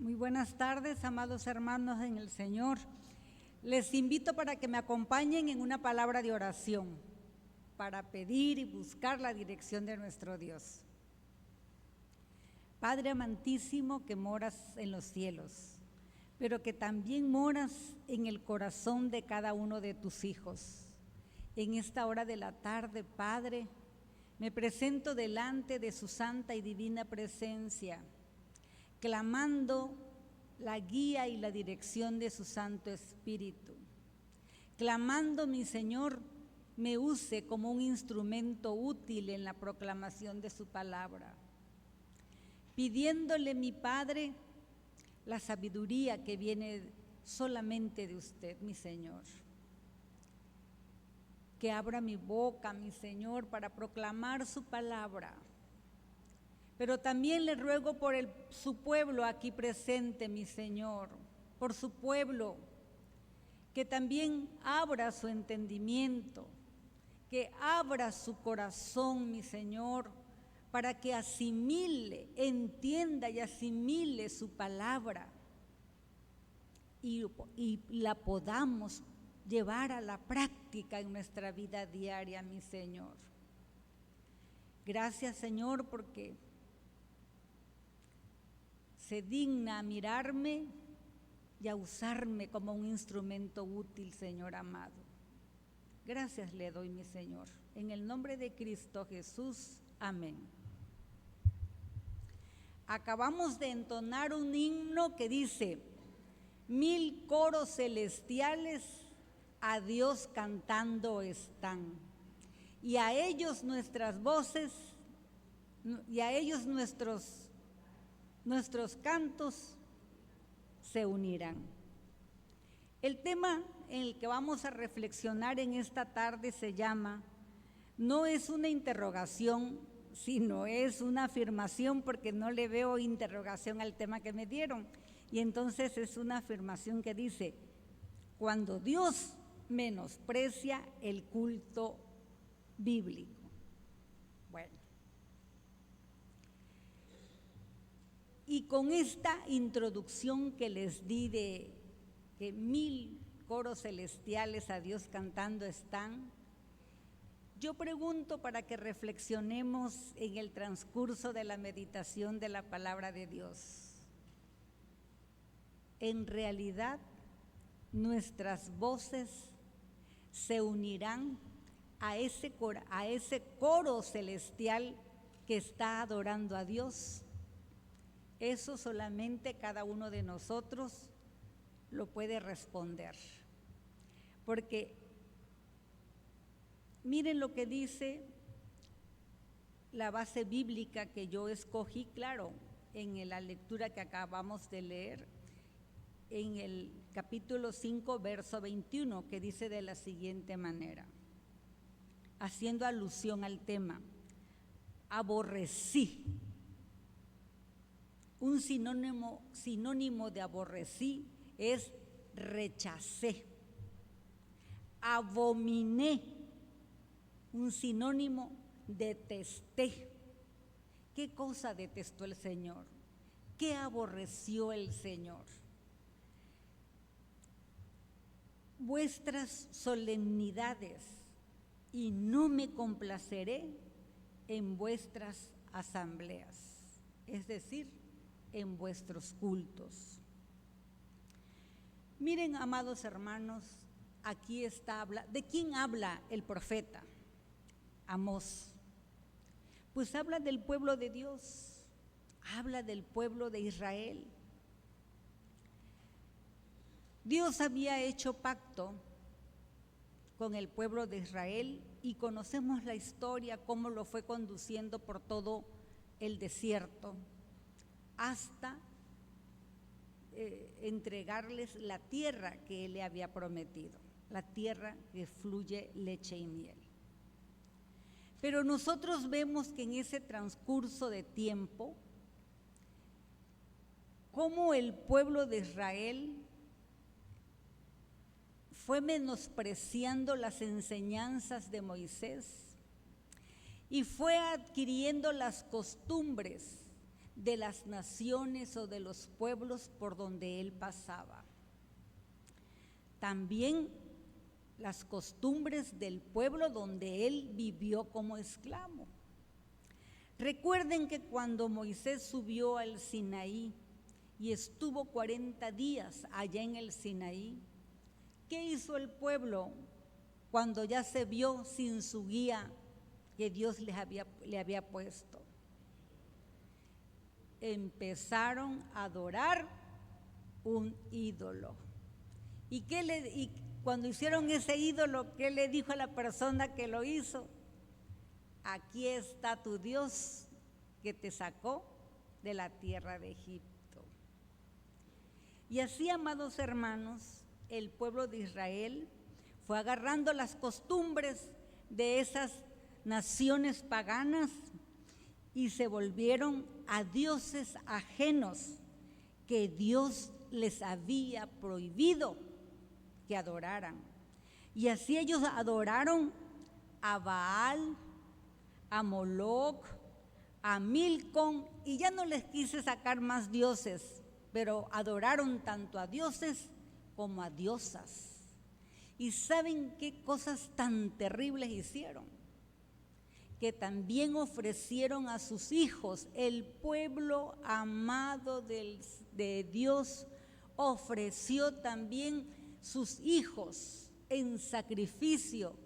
Muy buenas tardes, amados hermanos en el Señor. Les invito para que me acompañen en una palabra de oración, para pedir y buscar la dirección de nuestro Dios. Padre amantísimo que moras en los cielos, pero que también moras en el corazón de cada uno de tus hijos. En esta hora de la tarde, Padre, me presento delante de su santa y divina presencia, clamando la guía y la dirección de su Santo Espíritu, clamando, mi Señor, me use como un instrumento útil en la proclamación de su palabra, pidiéndole, mi Padre, la sabiduría que viene solamente de usted, mi Señor. Que abra mi boca, mi Señor, para proclamar su palabra. Pero también le ruego por su pueblo aquí presente, mi Señor, por su pueblo, que también abra su entendimiento, que abra su corazón, mi Señor, para que asimile, entienda y asimile su palabra y la podamos llevar a la práctica en nuestra vida diaria, mi Señor. Gracias, Señor, porque se digna a mirarme y a usarme como un instrumento útil, Señor amado. Gracias le doy, mi Señor. En el nombre de Cristo Jesús, amén. Acabamos de entonar un himno que dice: 1000 coros celestiales a Dios cantando están, y a ellos nuestras voces, y a ellos nuestros cantos se unirán. El tema en el que vamos a reflexionar en esta tarde se llama, no es una interrogación, sino es una afirmación, porque no le veo interrogación al tema que me dieron. Y entonces es una afirmación que dice: cuando Dios menosprecia el culto bíblico. Bueno, y con esta introducción que les di de que 1000 coros celestiales a Dios cantando están, yo pregunto para que reflexionemos en el transcurso de la meditación de la palabra de Dios. En realidad, nuestras voces se unirán a ese coro celestial que está adorando a Dios. Eso solamente cada uno de nosotros lo puede responder. Porque miren lo que dice la base bíblica que yo escogí, claro, en la lectura que acabamos de leer, en el capítulo 5, verso 21, que dice de la siguiente manera, haciendo alusión al tema: aborrecí. Un sinónimo de aborrecí es rechacé. Abominé. Un sinónimo, detesté. ¿Qué cosa detestó el Señor? ¿Qué aborreció el Señor? Vuestras solemnidades, y no me complaceré en vuestras asambleas, es decir, en vuestros cultos. Miren, amados hermanos, aquí está, ¿de quién habla el profeta? Amós. Pues habla del pueblo de Dios, habla del pueblo de Israel. Dios había hecho pacto con el pueblo de Israel y conocemos la historia, cómo lo fue conduciendo por todo el desierto hasta entregarles la tierra que Él le había prometido, la tierra que fluye leche y miel. Pero nosotros vemos que en ese transcurso de tiempo, cómo el pueblo de Israel fue menospreciando las enseñanzas de Moisés y fue adquiriendo las costumbres de las naciones o de los pueblos por donde él pasaba. También las costumbres del pueblo donde él vivió como esclavo. Recuerden que cuando Moisés subió al Sinaí y estuvo 40 días allá en el Sinaí, ¿qué hizo el pueblo cuando ya se vio sin su guía que Dios le había puesto? Empezaron a adorar un ídolo. ¿Y cuando hicieron ese ídolo, qué le dijo a la persona que lo hizo? Aquí está tu Dios que te sacó de la tierra de Egipto. Y así, amados hermanos, el pueblo de Israel fue agarrando las costumbres de esas naciones paganas y se volvieron a dioses ajenos que Dios les había prohibido que adoraran. Y así ellos adoraron a Baal, a Moloc, a Milcom, y ya no les quise sacar más dioses, pero adoraron tanto a dioses como a diosas. ¿Y saben qué cosas tan terribles hicieron? Que también ofrecieron a sus hijos. El pueblo amado de Dios ofreció también sus hijos en sacrificio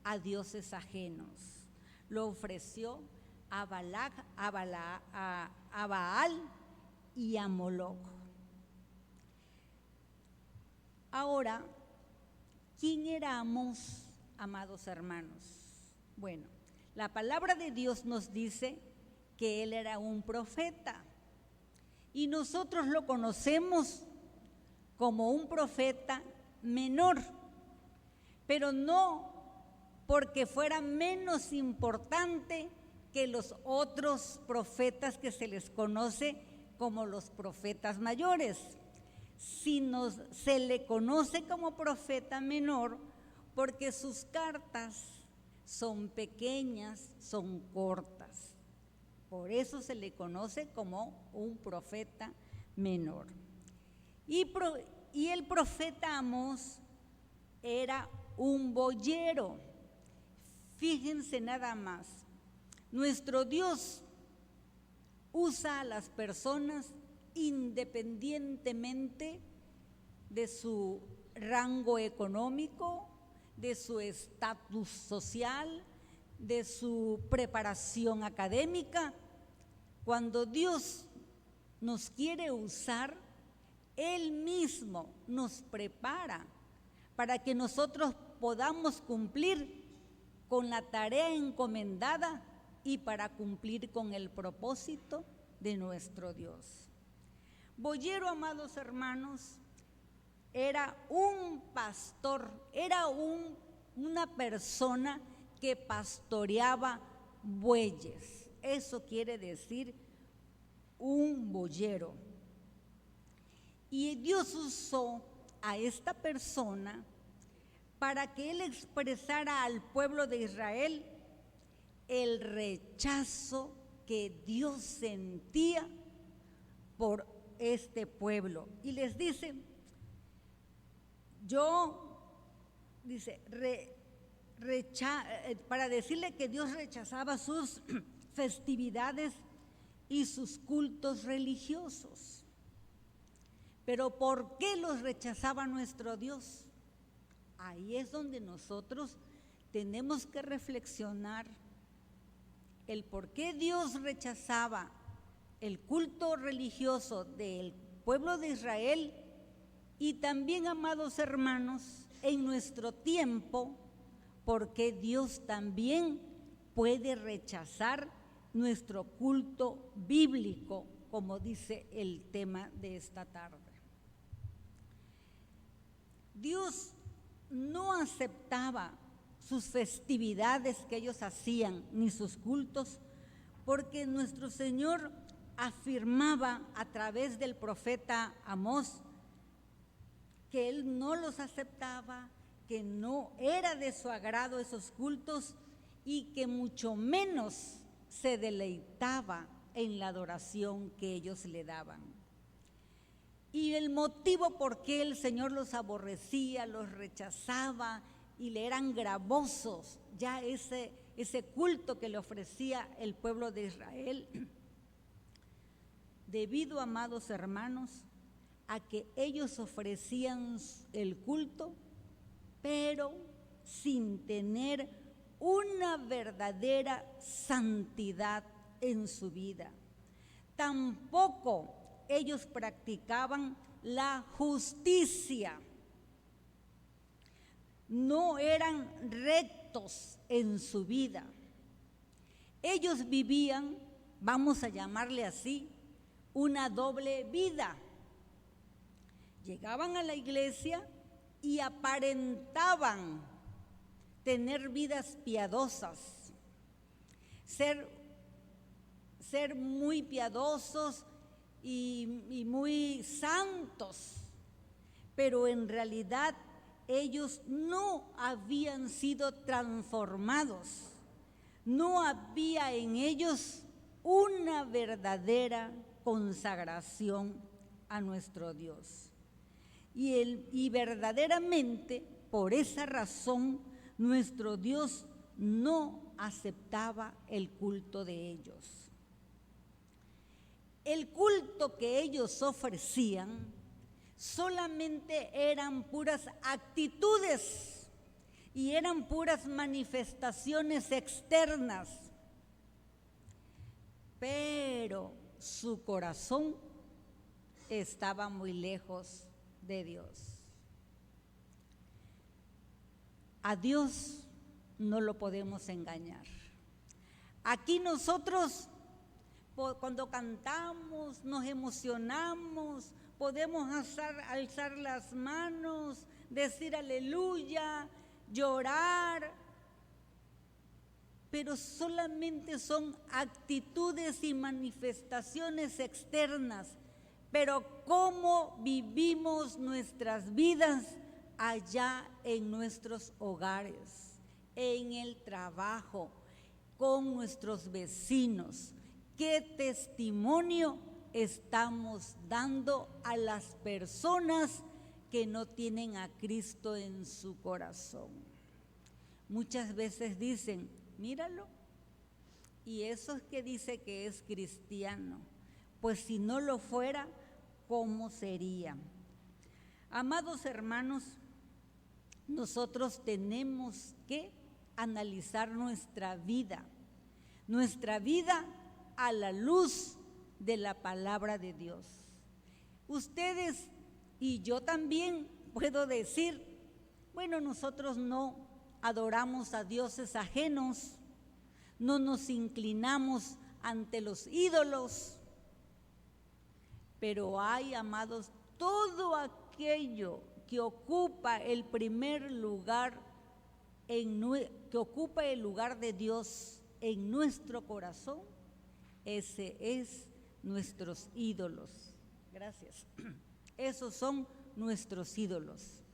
a dioses ajenos. Lo ofreció a Baal y a Moloc. Ahora, ¿quién era Amós, amados hermanos? Bueno, la palabra de Dios nos dice que él era un profeta y nosotros lo conocemos como un profeta menor, pero no porque fuera menos importante que los otros profetas que se les conoce como los profetas mayores, sino se le conoce como profeta menor porque sus cartas son pequeñas, son cortas. Por eso se le conoce como un profeta menor. Y el profeta Amós era un boyero. Fíjense nada más, nuestro Dios usa a las personas independientemente de su rango económico, de su estatus social, de su preparación académica. Cuando Dios nos quiere usar, Él mismo nos prepara para que nosotros podamos cumplir con la tarea encomendada y para cumplir con el propósito de nuestro Dios. Boyero, amados hermanos, era un pastor, era una persona que pastoreaba bueyes. Eso quiere decir un boyero. Y Dios usó a esta persona para que él expresara al pueblo de Israel el rechazo que Dios sentía por este pueblo. Y les dice, para decirle que Dios rechazaba sus festividades y sus cultos religiosos. Pero ¿por qué los rechazaba nuestro Dios? Ahí es donde nosotros tenemos que reflexionar el por qué Dios rechazaba el culto religioso del pueblo de Israel y también, amados hermanos, en nuestro tiempo, por qué Dios también puede rechazar nuestro culto bíblico, como dice el tema de esta tarde. Dios no aceptaba sus festividades que ellos hacían, ni sus cultos, porque nuestro Señor afirmaba a través del profeta Amós que Él no los aceptaba, que no era de su agrado esos cultos y que mucho menos se deleitaba en la adoración que ellos le daban. Y el motivo por qué el Señor los aborrecía, los rechazaba y le eran gravosos ya ese culto que le ofrecía el pueblo de Israel, debido, amados hermanos, a que ellos ofrecían el culto, pero sin tener una verdadera santidad en su vida. Tampoco ellos practicaban la justicia. No eran rectos en su vida. Ellos vivían, vamos a llamarle así, una doble vida. Llegaban a la iglesia y aparentaban tener vidas piadosas, ser muy piadosos y muy santos, pero en realidad ellos no habían sido transformados, no había en ellos una verdadera consagración a nuestro Dios. Y verdaderamente, por esa razón, nuestro Dios no aceptaba el culto de ellos. El culto que ellos ofrecían solamente eran puras actitudes y eran puras manifestaciones externas, pero su corazón estaba muy lejos de Dios. A Dios no lo podemos engañar. Aquí nosotros, cuando cantamos, nos emocionamos, podemos alzar las manos, decir aleluya, llorar, pero solamente son actitudes y manifestaciones externas. Pero ¿cómo vivimos nuestras vidas allá en nuestros hogares, en el trabajo, con nuestros vecinos? ¿Qué testimonio estamos dando a las personas que no tienen a Cristo en su corazón? Muchas veces dicen, míralo, y eso es que dice que es cristiano. Pues si no lo fuera, ¿cómo sería? Amados hermanos, nosotros tenemos que analizar nuestra vida a la luz de la palabra de Dios. Ustedes y yo también puedo decir, bueno, nosotros no adoramos a dioses ajenos, no nos inclinamos ante los ídolos, pero hay, amados, todo aquello que ocupa el primer lugar, que ocupa el lugar de Dios en nuestro corazón, ese es nuestros ídolos. Gracias. Esos son nuestros ídolos.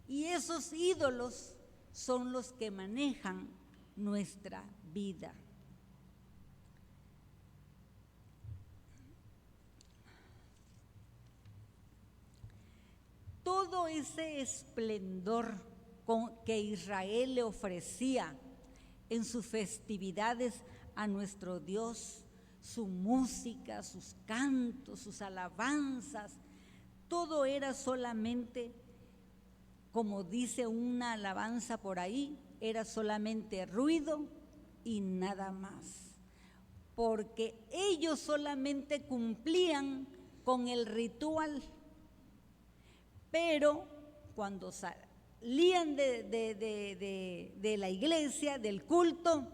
Y esos ídolos son los que manejan nuestra vida. Todo ese esplendor que Israel le ofrecía en sus festividades a nuestro Dios, su música, sus cantos, sus alabanzas, todo era solamente, como dice una alabanza por ahí, era solamente ruido y nada más, porque ellos solamente cumplían con el ritual. Pero cuando salían de la iglesia, del culto,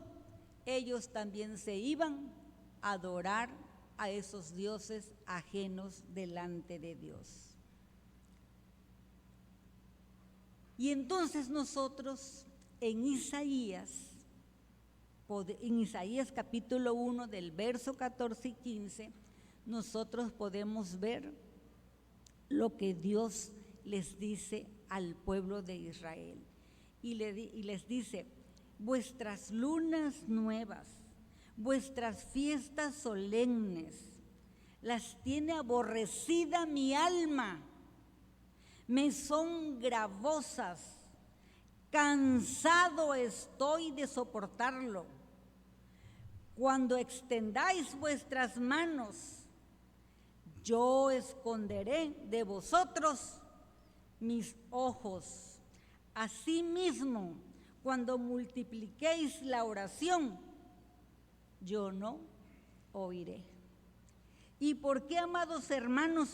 ellos también se iban a adorar a esos dioses ajenos delante de Dios. Y entonces nosotros en Isaías capítulo 1 del verso 14 y 15, nosotros podemos ver lo que Dios les dice al pueblo de Israel. Y les dice, vuestras lunas nuevas, Vuestras fiestas solemnes las tiene aborrecida mi alma, me son gravosas, cansado estoy de soportarlo. Cuando extendáis vuestras manos, yo esconderé de vosotros mis ojos. Asimismo, cuando multipliquéis la oración, yo no oiré. ¿Y por qué, amados hermanos?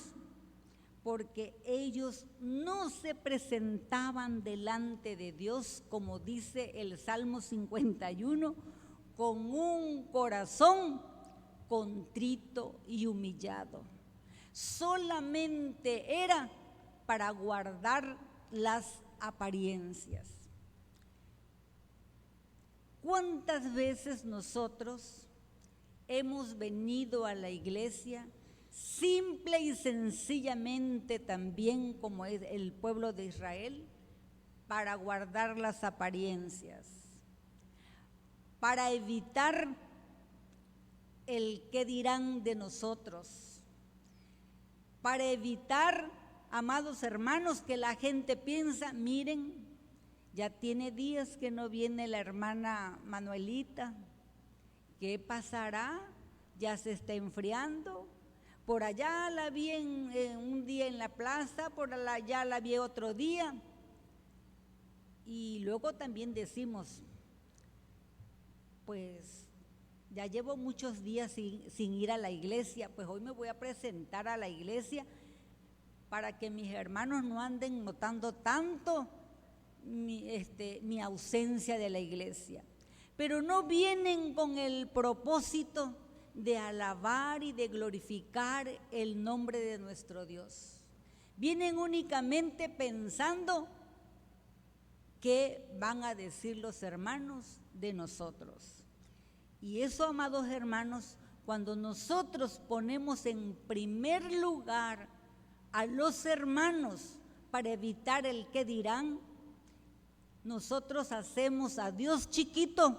Porque ellos no se presentaban delante de Dios, como dice el Salmo 51, con un corazón contrito y humillado. Solamente era para guardar las apariencias. ¿Cuántas veces nosotros hemos venido a la iglesia simple y sencillamente, también como es el pueblo de Israel, para guardar las apariencias, para evitar el qué dirán de nosotros, para evitar, amados hermanos, que la gente piensa, miren, ya tiene días que no viene la hermana Manuelita, ¿qué pasará? Ya se está enfriando. Por allá la vi un día en la plaza, por allá la vi otro día. Y luego también decimos, pues ya llevo muchos días sin ir a la iglesia, pues hoy me voy a presentar a la iglesia para que mis hermanos no anden notando tanto mi ausencia de la iglesia. Pero no vienen con el propósito de alabar y de glorificar el nombre de nuestro Dios. Vienen únicamente pensando qué van a decir los hermanos de nosotros. Y eso, amados hermanos, cuando nosotros ponemos en primer lugar a los hermanos para evitar el qué dirán, nosotros hacemos a Dios chiquito,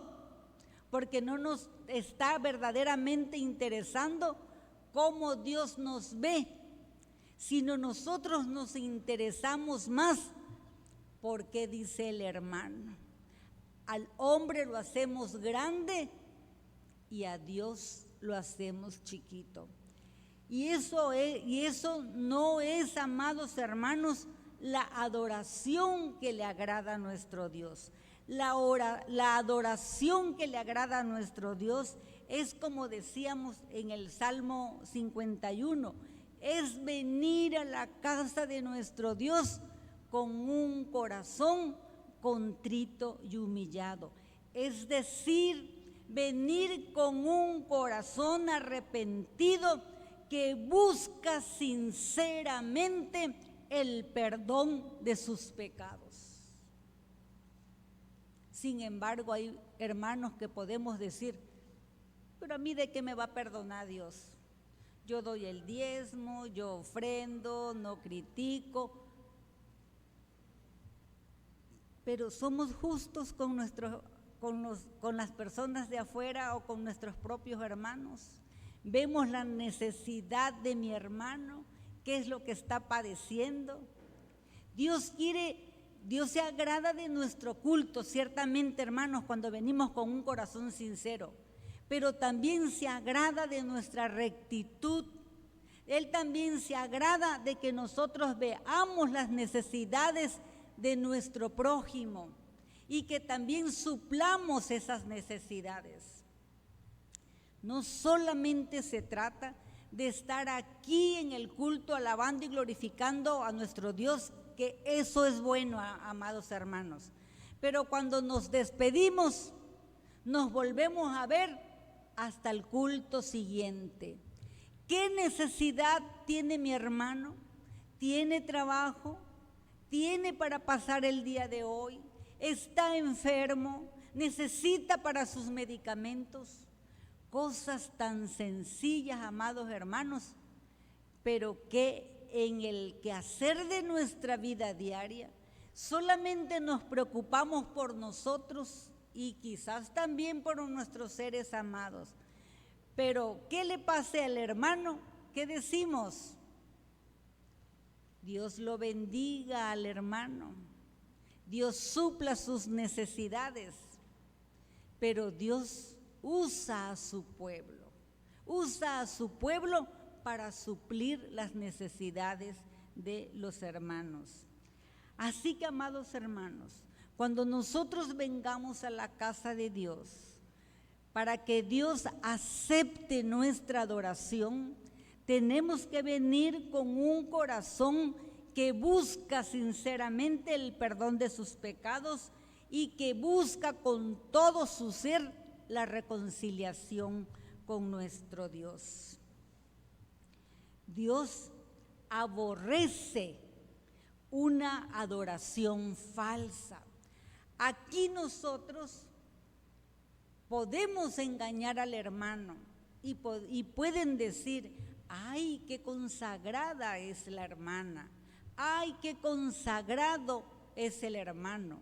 porque no nos está verdaderamente interesando cómo Dios nos ve, sino nosotros nos interesamos más porque dice el hermano, al hombre lo hacemos grande y a Dios lo hacemos chiquito. Y eso no es, amados hermanos, la adoración que le agrada a nuestro Dios. La adoración que le agrada a nuestro Dios es, como decíamos en el Salmo 51, es venir a la casa de nuestro Dios con un corazón contrito y humillado. Es decir, venir con un corazón arrepentido que busca sinceramente el perdón de sus pecados. Sin embargo, hay hermanos que podemos decir, pero a mí ¿de qué me va a perdonar Dios? Yo doy el diezmo, yo ofrendo, no critico, pero somos justos con las personas de afuera o con nuestros propios hermanos. Vemos la necesidad de mi hermano, qué es lo que está padeciendo. Dios se agrada de nuestro culto, ciertamente, hermanos, cuando venimos con un corazón sincero, pero también se agrada de nuestra rectitud. Él también se agrada de que nosotros veamos las necesidades de nuestro prójimo y que también suplamos esas necesidades. No solamente se trata de estar aquí en el culto alabando y glorificando a nuestro Dios, que eso es bueno, amados hermanos, pero cuando nos despedimos, nos volvemos a ver hasta el culto siguiente. ¿Qué necesidad tiene mi hermano? ¿Tiene trabajo? ¿Tiene para pasar el día de hoy? ¿Está enfermo? ¿Necesita para sus medicamentos? Cosas tan sencillas, amados hermanos, pero que en el quehacer de nuestra vida diaria solamente nos preocupamos por nosotros y quizás también por nuestros seres amados. Pero ¿qué le pase al hermano? ¿Qué decimos? Dios lo bendiga al hermano, Dios supla sus necesidades, pero Dios usa a su pueblo para suplir las necesidades de los hermanos. Así que, amados hermanos, cuando nosotros vengamos a la casa de Dios, para que Dios acepte nuestra adoración, tenemos que venir con un corazón que busca sinceramente el perdón de sus pecados y que busca con todo su ser la reconciliación con nuestro Dios. Dios aborrece una adoración falsa. Aquí nosotros podemos engañar al hermano y pueden decir: ¡ay, qué consagrada es la hermana! ¡Ay, qué consagrado es el hermano!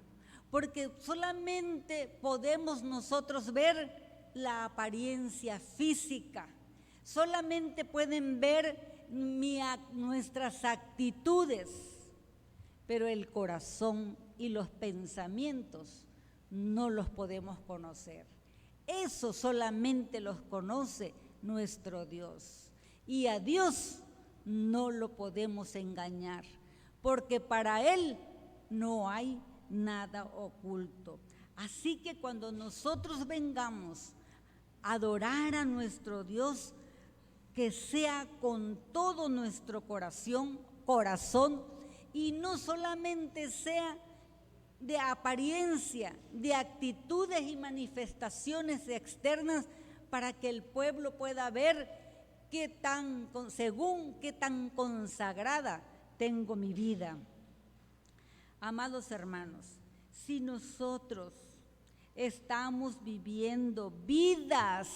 Porque solamente podemos nosotros ver la apariencia física, solamente pueden ver nuestras actitudes, pero el corazón y los pensamientos no los podemos conocer. Eso solamente los conoce nuestro Dios. Y a Dios no lo podemos engañar, porque para Él no hay nada oculto. Así que cuando nosotros vengamos a adorar a nuestro Dios, que sea con todo nuestro corazón, y no solamente sea de apariencia, de actitudes y manifestaciones externas, para que el pueblo pueda ver según qué tan consagrada tengo mi vida. Amados hermanos, si nosotros estamos viviendo vidas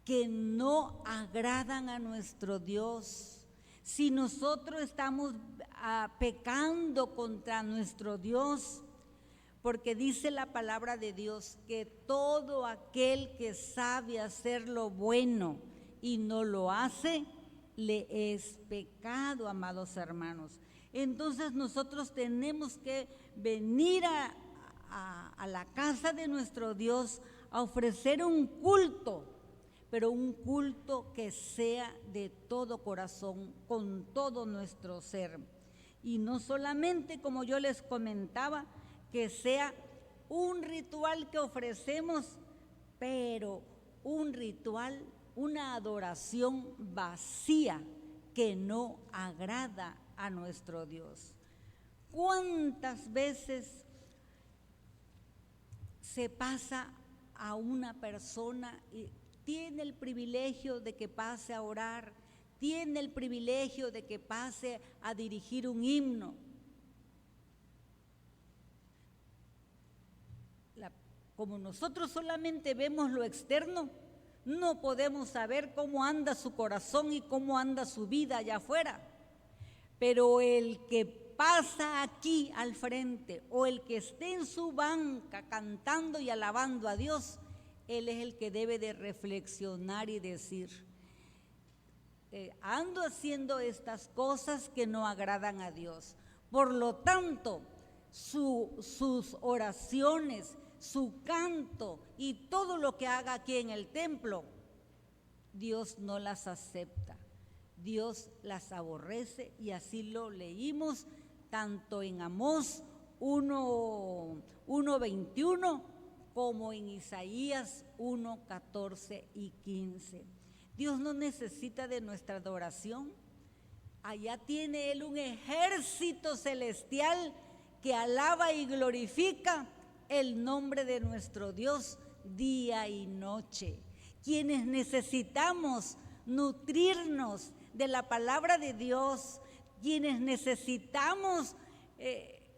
que no agradan a nuestro Dios, si nosotros estamos pecando contra nuestro Dios, porque dice la palabra de Dios que todo aquel que sabe hacer lo bueno y no lo hace, le es pecado, amados hermanos. Entonces nosotros tenemos que venir a la casa de nuestro Dios a ofrecer un culto, pero un culto que sea de todo corazón, con todo nuestro ser. Y no solamente, como yo les comentaba, que sea un ritual que ofrecemos, pero un ritual, una adoración vacía que no agrada a nuestro Dios. ¿Cuántas veces se pasa a una persona y tiene el privilegio de que pase a orar, tiene el privilegio de que pase a dirigir un himno? Como nosotros solamente vemos lo externo, no podemos saber cómo anda su corazón y cómo anda su vida allá afuera. Pero el que pasa aquí al frente o el que esté en su banca cantando y alabando a Dios, él es el que debe de reflexionar y decir: ando haciendo estas cosas que no agradan a Dios. Por lo tanto, sus oraciones, su canto y todo lo que haga aquí en el templo, Dios no las acepta, Dios las aborrece, y así lo leímos tanto en Amós 1:21 como en Isaías 1:14 y 15. Dios no necesita de nuestra adoración. Allá tiene Él un ejército celestial que alaba y glorifica el nombre de nuestro Dios día y noche. Quienes necesitamos nutrirnos de la palabra de Dios, quienes necesitamos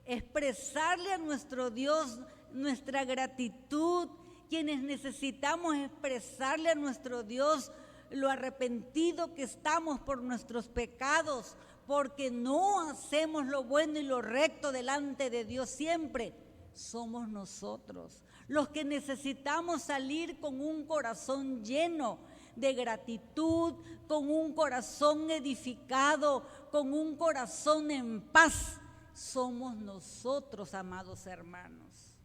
expresarle a nuestro Dios nuestra gratitud, quienes necesitamos expresarle a nuestro Dios lo arrepentido que estamos por nuestros pecados, porque no hacemos lo bueno y lo recto delante de Dios siempre. somos nosotros. Los que necesitamos salir con un corazón lleno de gratitud, con un corazón edificado, con un corazón en paz, somos nosotros, amados hermanos.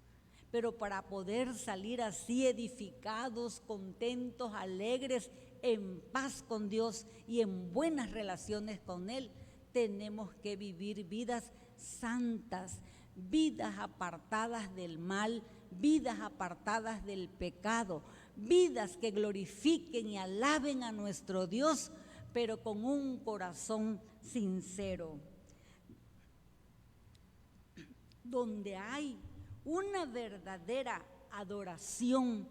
Pero para poder salir así edificados, contentos, alegres, en paz con Dios y en buenas relaciones con Él, tenemos que vivir vidas santas, vidas apartadas del mal, vidas apartadas del pecado, vidas que glorifiquen y alaben a nuestro Dios, pero con un corazón sincero. Donde hay una verdadera adoración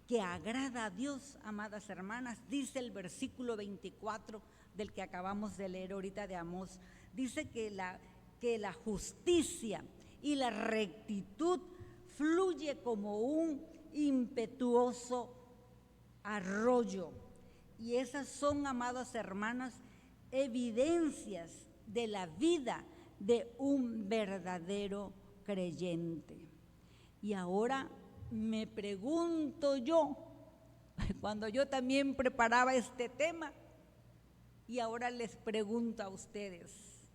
que agrada a Dios, amadas hermanas, dice el versículo 24 del que acabamos de leer ahorita de Amós, dice que la justicia y la rectitud fluye como un impetuoso arroyo. Y esas son, amadas hermanas, evidencias de la vida de un verdadero creyente. Y ahora me pregunto yo, cuando yo también preparaba este tema, y ahora les pregunto a ustedes,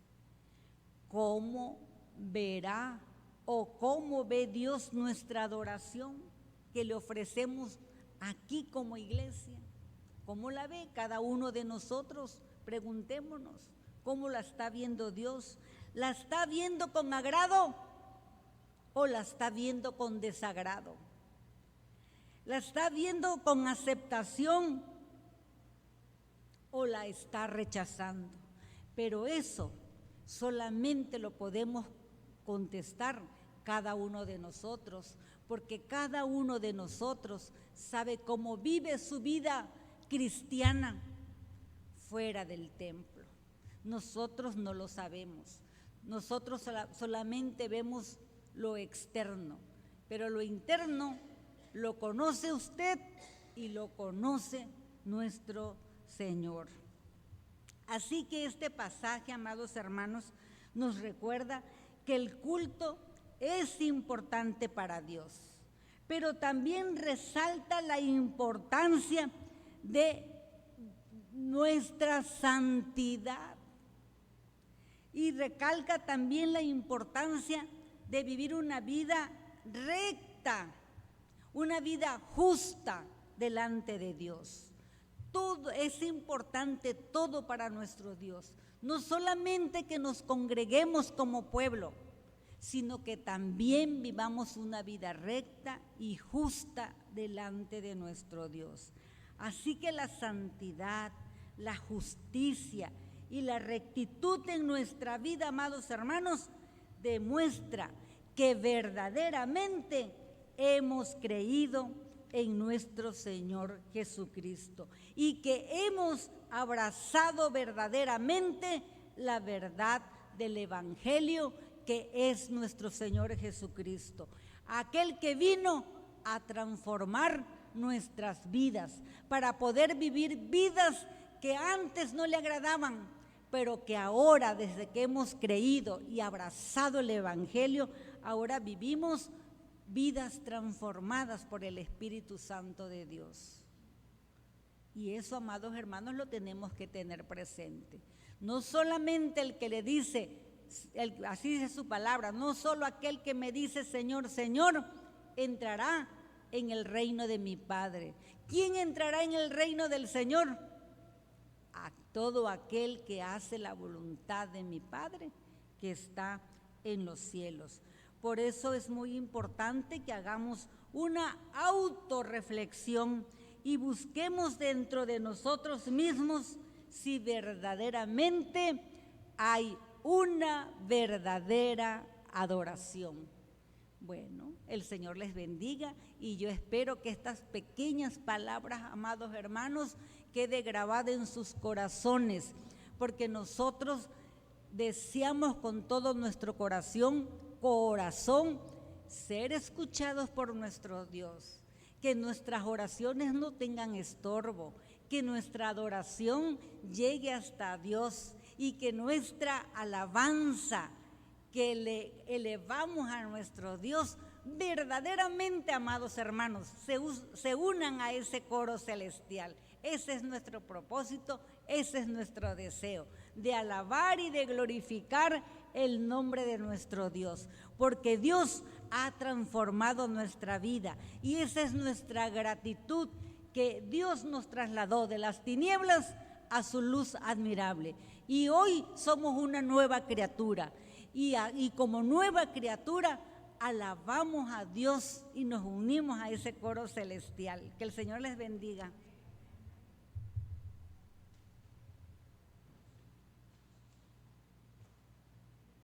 ¿cómo verá o cómo ve Dios nuestra adoración que le ofrecemos aquí como iglesia? ¿Cómo la ve cada uno de nosotros? Preguntémonos, ¿cómo la está viendo Dios? ¿La está viendo con agrado o la está viendo con desagrado? ¿La está viendo con aceptación o la está rechazando? Pero eso solamente lo podemos contestar cada uno de nosotros, porque cada uno de nosotros sabe cómo vive su vida cristiana fuera del templo. Nosotros no lo sabemos, nosotros solamente vemos lo externo, pero lo interno lo conoce usted y lo conoce nuestro Señor. Así que este pasaje, amados hermanos, nos recuerda que el culto es importante para Dios, pero también resalta la importancia de nuestra santidad y recalca también la importancia de vivir una vida recta, una vida justa delante de Dios. Todo es importante, todo para nuestro Dios. No solamente que nos congreguemos como pueblo, sino que también vivamos una vida recta y justa delante de nuestro Dios. Así que la santidad, la justicia y la rectitud en nuestra vida, amados hermanos, demuestra que verdaderamente hemos creído en nuestro Señor Jesucristo y que hemos abrazado verdaderamente la verdad del Evangelio, que es nuestro Señor Jesucristo, aquel que vino a transformar nuestras vidas para poder vivir vidas que antes no le agradaban, pero que ahora, desde que hemos creído y abrazado el Evangelio, ahora vivimos vidas transformadas por el Espíritu Santo de Dios. Y eso, amados hermanos, lo tenemos que tener presente. No solamente el que le dice, así dice su palabra, no solo aquel que me dice Señor, Señor, entrará en el reino de mi Padre. ¿Quién entrará en el reino del Señor? A todo aquel que hace la voluntad de mi Padre que está en los cielos. Por eso es muy importante que hagamos una autorreflexión y busquemos dentro de nosotros mismos si verdaderamente hay una verdadera adoración. Bueno, el Señor les bendiga y yo espero que estas pequeñas palabras, amados hermanos, quede grabada en sus corazones, porque nosotros deseamos con todo nuestro corazón ser escuchados por nuestro Dios, que nuestras oraciones no tengan estorbo, que nuestra adoración llegue hasta Dios y que nuestra alabanza que le elevamos a nuestro Dios, verdaderamente, amados hermanos, se unan a ese coro celestial. Ese es nuestro propósito, ese es nuestro deseo, de alabar y de glorificar el nombre de nuestro Dios, porque Dios ha transformado nuestra vida y esa es nuestra gratitud, que Dios nos trasladó de las tinieblas a su luz admirable. Y hoy somos una nueva criatura y como nueva criatura alabamos a Dios y nos unimos a ese coro celestial. Que el Señor les bendiga.